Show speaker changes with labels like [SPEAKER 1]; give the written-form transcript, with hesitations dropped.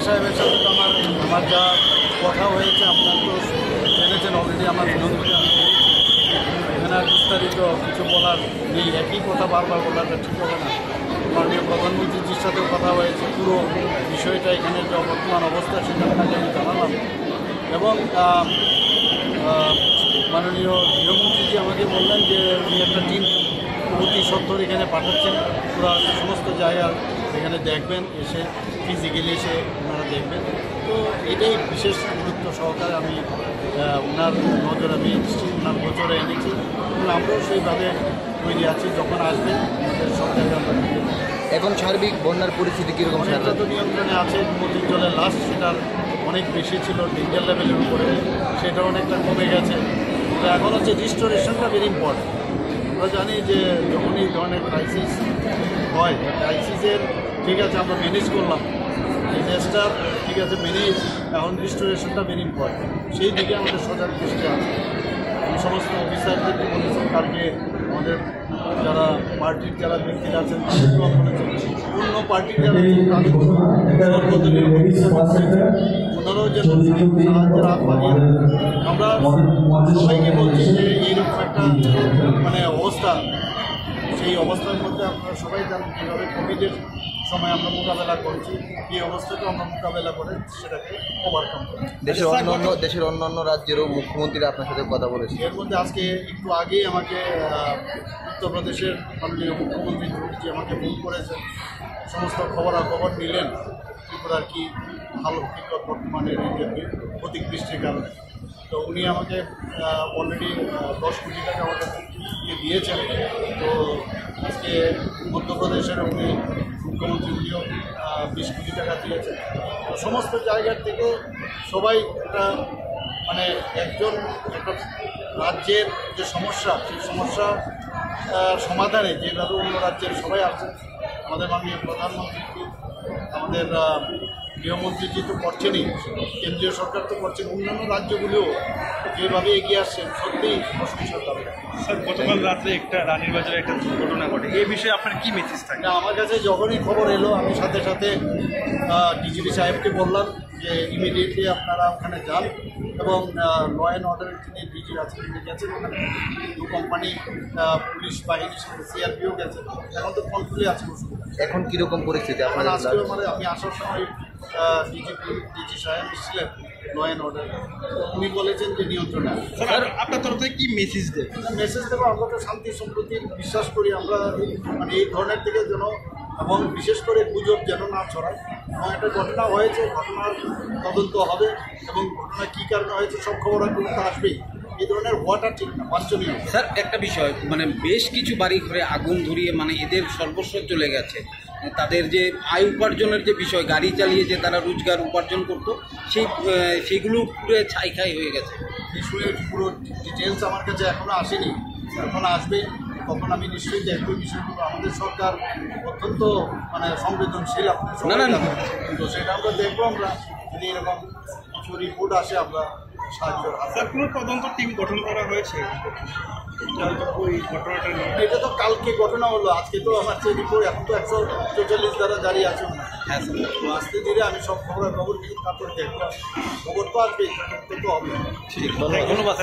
[SPEAKER 1] সাহেবের সাথে তো আমার আমার যা কথা হয়েছে আপনার তো জেনেছেন অলরেডি। আমার বিনোদনকে আমি এখানে আর বিস্তারিত কিছু বলার নেই। একই কথা বারবার বলাটা ঠিক হবে না। মাননীয় প্রধানমন্ত্রীজির সাথেও কথা হয়েছে, পুরো বিষয়টা এখানে যে বর্তমান অবস্থা সেটা আপনাকে আমি জানালাম। এবং মাননীয় গৃহমন্ত্রীজি আমাকে বললেন যে উনি একটা টিম অতি সত্তর এখানে পাঠাচ্ছেন, পুরো সমস্ত জায়গা এখানে দেখবেন, এসে ফিজিক্যালি এসে ওনারা দেখবেন। তো এটাই বিশেষ গুরুত্ব সহকারে আমি ওনার নজর আমি এনেছি, ওনার গোচরে এনেছি এবং আমরাও সেইভাবে তৈরি আছি। যখন আসবেন আমাদের সব জায়গায় আমরা
[SPEAKER 2] এখন সার্বিক বন্যার পরিস্থিতি কীরকম?
[SPEAKER 1] অনেকটা তো নিয়ন্ত্রণে আছে। নদীর জলের লাস্ট সেটার অনেক বেশি ছিল ডেঞ্জার লেভেলের উপরে, সেটা অনেকটা কমে গেছে। তো এখন হচ্ছে রিস্টোরেশনটা ভেরি ইম্পর্টেন্ট। আমরা জানি যে যখনই এই ধরনের ক্রাইসিস হয়, ক্রাইসিসের ঠিক আছে আমরা ম্যানেজ করলাম, ডিজাস্টার ঠিক আছে ম্যানেজ, এখন রিস্টোরেশনটা ভেরি ইম্পর্টেন্ট। সেই দিকে আমাদের সজাগ দৃষ্টি আছে। আমি সমস্ত অফিসারদেরকে বলেছি, কালকে আমাদের যারা পার্টির যারা ব্যক্তিরা আছেন তাদেরকেও বলেছি, অন্য পার্টির যারা ওনারাও যেন সাহায্যের হাত বাড়িয়ে। আমরা সবাইকে বলছি যে এইরকম একটা মানে অবস্থা, সেই অবস্থার মধ্যে আপনারা সবাই জানেন কীভাবে কোভিডের সময় আমরা মোকাবেলা করেছি, এই অবস্থাকে আমরা মোকাবেলা করে সেটাকে ওভারকাম করি।
[SPEAKER 2] দেশের অন্যান্য রাজ্যেরও মুখ্যমন্ত্রীরা আপনার সাথে কথা বলেছে।
[SPEAKER 1] এর মধ্যে আজকে একটু আগেই আমাকে উত্তরপ্রদেশের মাননীয় মুখ্যমন্ত্রী যোগীজি আমাকে ফোন করেছেন, সমস্ত খবরাখবর নিলেন ত্রিপুরার কি ভালো বিপদ বর্তমানের এই যে অতিবৃষ্টির কারণে। তো উনি আমাকে অলরেডি 10 কোটি টাকা আমাকে দিয়েছেন। তো আজকে মধ্যপ্রদেশের উনি মুখ্যমন্ত্রী উনিও 20 কোটি টাকা দিয়েছেন। তো সমস্ত জায়গার থেকে সবাই একটা মানে একটা রাজ্যের যে সমস্যা, সেই সমস্যা সমাধানে যেভাবে অন্য রাজ্যের সবাই আসছেন, আমাদের মাননীয় প্রধানমন্ত্রী, আমাদের গৃহমন্ত্রীজি তো করছেনই, কেন্দ্রীয় সরকার তো করছেন, অন্যান্য রাজ্যগুলিও যেভাবে এগিয়ে আসছেন সত্যিই প্রশংসার দাবি।
[SPEAKER 3] স্যার, গতকাল রাত্রে একটা রানীর বাজারে একটা দুর্ঘটনা ঘটে, এই বিষয়ে আপনার কি মেসেজ থাকে?
[SPEAKER 1] না, আমার কাছে যখনই খবর এলো আমি সাথে সাথে ডিজিপি সাহেবকে বললাম যে ইমিডিয়েটলি আপনারা ওখানে যান এবং ল অ্যান্ড অর্ডারের যিনি ডিজি আছেন তিনি গেছেন, ওখানে দু কোম্পানি পুলিশ বাহিনীর সাথে সিআরপিও গেছে। এখন তো কন্ট্রোলে আছে।
[SPEAKER 2] এখন কীরকম পরিস্থিতি আপনার?
[SPEAKER 1] আজকে মানে আমি আসার সময় ডিজি সাহেব ছিলেন ল অ্যান্ড অর্ডার, উনি বলেছেন যে নিয়ন্ত্রণে আছে।
[SPEAKER 3] স্যার, আপনার তরফ থেকে কি মেসেজ দেয়?
[SPEAKER 1] মেসেজ দেবো, আমরা তো শান্তি সম্প্রীতির বিশ্বাস করি। আমরা মানে এই ধরনের থেকে যেন, এবং বিশেষ করে গুজব যেন না ছড়ায়। এবং একটা ঘটনা হয়েছে, ঘটনার তদন্ত হবে এবং ঘটনা কী কারণে হয়েছে সব খবর তো আসবেই। এই ধরনের হওয়াটা ঠিক না, বাঞ্ছনীয়।
[SPEAKER 4] স্যার, একটা বিষয় মানে বেশ কিছু বাড়ি ঘরে আগুন ধরিয়ে মানে এদের সর্বস্ব চলে গেছে। তাদের যে আয় উপার্জনের যে বিষয়, গাড়ি চালিয়ে যে তারা রোজগার উপার্জন করতো, সেইগুলো পুরো ছাই হয়ে গেছে।
[SPEAKER 1] বিষয়ের পুরো ডিটেলস আমার কাছে এখনও আসেনি, এখন আসবে তখন আমি নিশ্চয়ই দেখব বিষয়গুলো। আমাদের সরকার অত্যন্ত মানে সংবেদনশীল,
[SPEAKER 4] না।
[SPEAKER 1] তো সেটা আমরা দেখবো। আমরা যদি এরকম কিছু রিপোর্ট আসে আমরা সাহায্য।
[SPEAKER 3] স্যার, কোনো তদন্ত টিম গঠন করা হয়েছে ওই ঘটনাটা নিয়ে?
[SPEAKER 1] এটা তো কালকে ঘটনা হলো, আজকে তো আমার যে রিপোর্ট এখন তো 144 দ্বারা জারি আছে।
[SPEAKER 4] হ্যাঁ স্যার,
[SPEAKER 1] তো আস্তে ধীরে আমি সব খবর কিছু তারপরে দেখবো, খবর তো আসবে, তো হবে।
[SPEAKER 4] ঠিক, ধন্যবাদ।